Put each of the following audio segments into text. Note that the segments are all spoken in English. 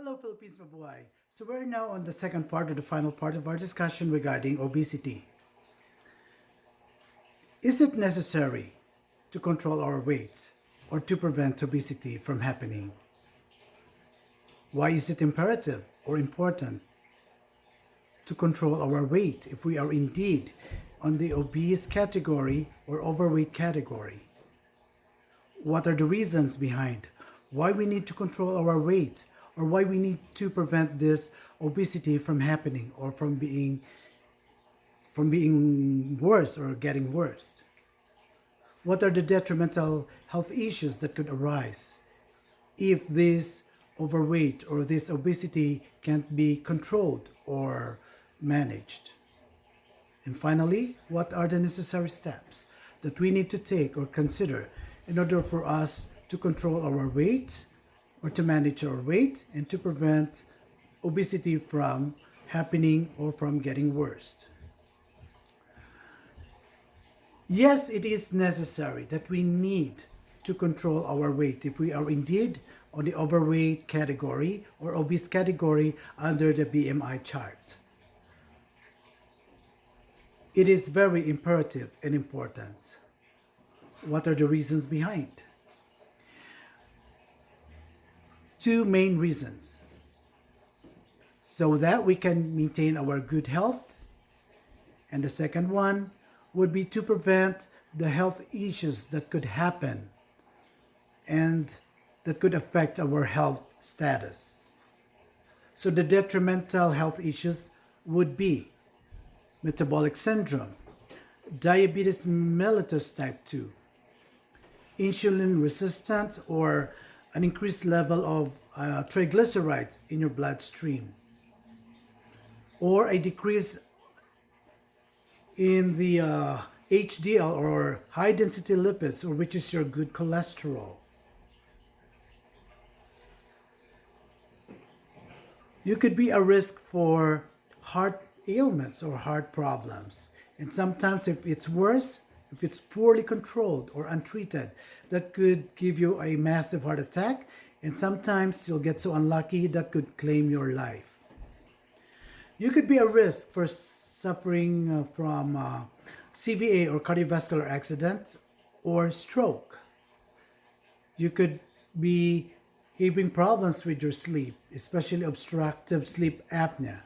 Hello, Philippines Mabuhay. So we're now on the second part or the final part of our discussion regarding obesity. Is it necessary to control our weight or to prevent obesity from happening? Why is it imperative or important to control our weight if we are indeed on the obese category or overweight category? What are the reasons behind why we need to control our weight or why we need to prevent this obesity from happening or from being worse or getting worse? What are the detrimental health issues that could arise if this overweight or this obesity can't be controlled or managed? And finally, what are the necessary steps that we need to take or consider in order for us to control our weight or to manage our weight and to prevent obesity from happening or from getting worse? Yes, it is necessary that we need to control our weight if we are indeed on the overweight category or obese category under the BMI chart. It is very imperative and important. What are the reasons behind? Two main reasons. So that we can maintain our good health. And the second one would be to prevent the health issues that could happen and that could affect our health status. So the detrimental health issues would be metabolic syndrome, diabetes mellitus type 2, insulin resistant or an increased level of triglycerides in your bloodstream, or a decrease in the HDL or high density lipids, or which is your good cholesterol. You could be a risk for heart ailments or heart problems. And sometimes if it's worse, if it's poorly controlled or untreated, that could give you a massive heart attack. And sometimes you'll get so unlucky that could claim your life. You could be a risk for suffering from CVA or cardiovascular accident or stroke. You could be having problems with your sleep, especially obstructive sleep apnea.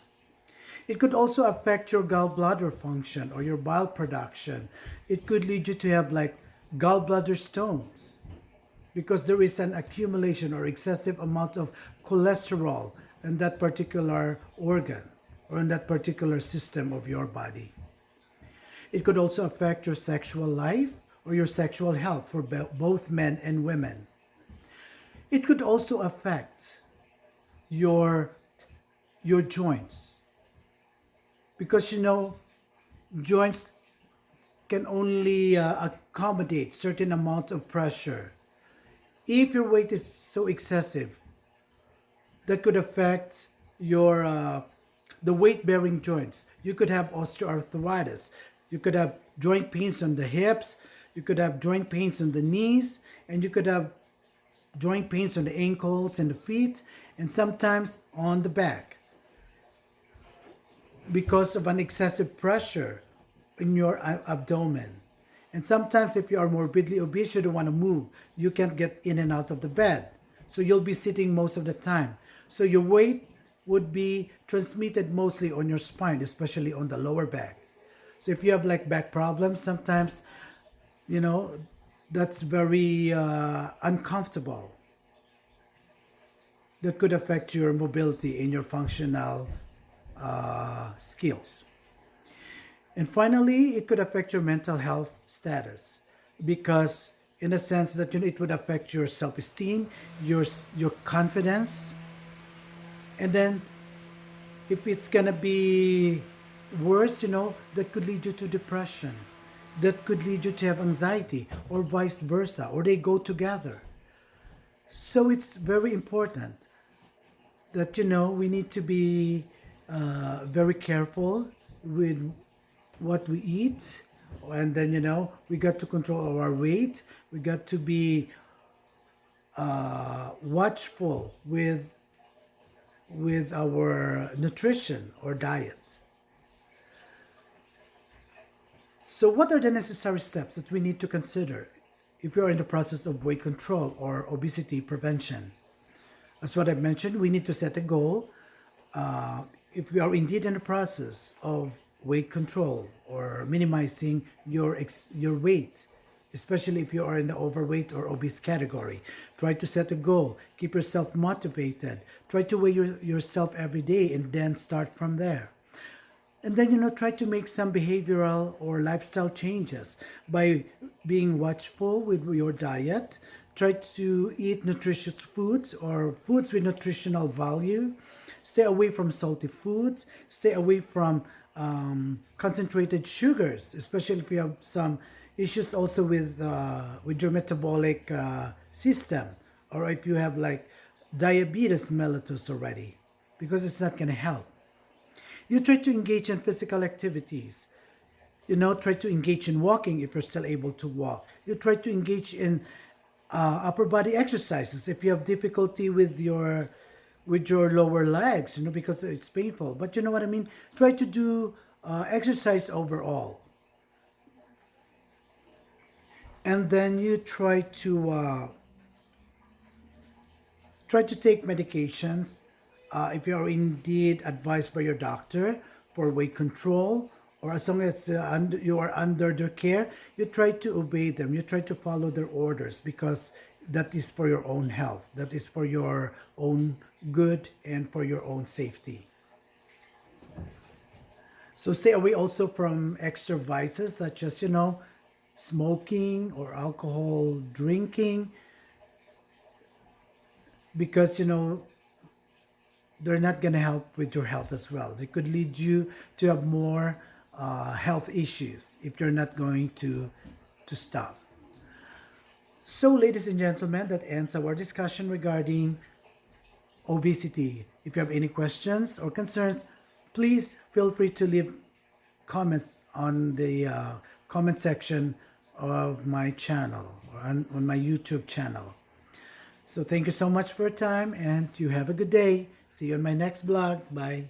It could also affect your gallbladder function or your bile production. It could lead you to have like gallbladder stones because there is an accumulation or excessive amount of cholesterol in that particular organ or in that particular system of your body. It could also affect your sexual life or your sexual health for both men and women. It could also affect your joints because joints can only accommodate certain amount of pressure. If your weight is so excessive, that could affect your the weight-bearing joints. You could have osteoarthritis. You could have joint pains on the hips. You could have joint pains on the knees, and you could have joint pains on the ankles and the feet, and sometimes on the back because of an excessive pressure in your abdomen. And sometimes if you are morbidly obese, you don't want to move. You can't get in and out of the bed. So you'll be sitting most of the time. So your weight would be transmitted mostly on your spine, especially on the lower back. So if you have like back problems, sometimes, that's very uncomfortable. That could affect your mobility and your functional skills. And finally, it could affect your mental health status because in a sense that it would affect your self-esteem, your confidence. And then if it's going to be worse, that could lead you to depression. That could lead you to have anxiety or vice versa, or they go together. So it's very important that, we need to be very careful with what we eat. And then, we got to control our weight. We got to be watchful with with our nutrition or diet. So, what are the necessary steps that we need to consider if we are in the process of weight control or obesity prevention? As what I've mentioned, we need to set a goal. If we are indeed in the process of weight control or minimizing your weight, especially if you are in the overweight or obese category, try to set a goal. Keep yourself motivated. Try to weigh yourself every day and then start from there. And then, try to make some behavioral or lifestyle changes by being watchful with your diet. Try to eat nutritious foods or foods with nutritional value. Stay away from salty foods. Stay away from concentrated sugars, especially if you have some issues also with your metabolic system, or if you have like diabetes mellitus already, because it's not going to help. You try to engage in physical activities. Try to engage in walking if you're still able to walk. You try to engage in upper body exercises if you have difficulty with your lower legs, because it's painful. But you know what I mean? Try to do exercise overall. And then you try to take medications if you are indeed advised by your doctor for weight control, or as long as you are under their care, you try to obey them. You try to follow their orders, because that is for your own health. That is for your own good and for your own safety. So stay away also from extra vices such as, smoking or alcohol drinking, because, they're not going to help with your health as well. They could lead you to have more health issues if you're not going to stop. So, ladies and gentlemen, that ends our discussion regarding obesity. If you have any questions or concerns, please feel free to leave comments on the comment section of my channel, or on my YouTube channel. So thank you so much for your time, and you have a good day. See you on my next vlog. Bye.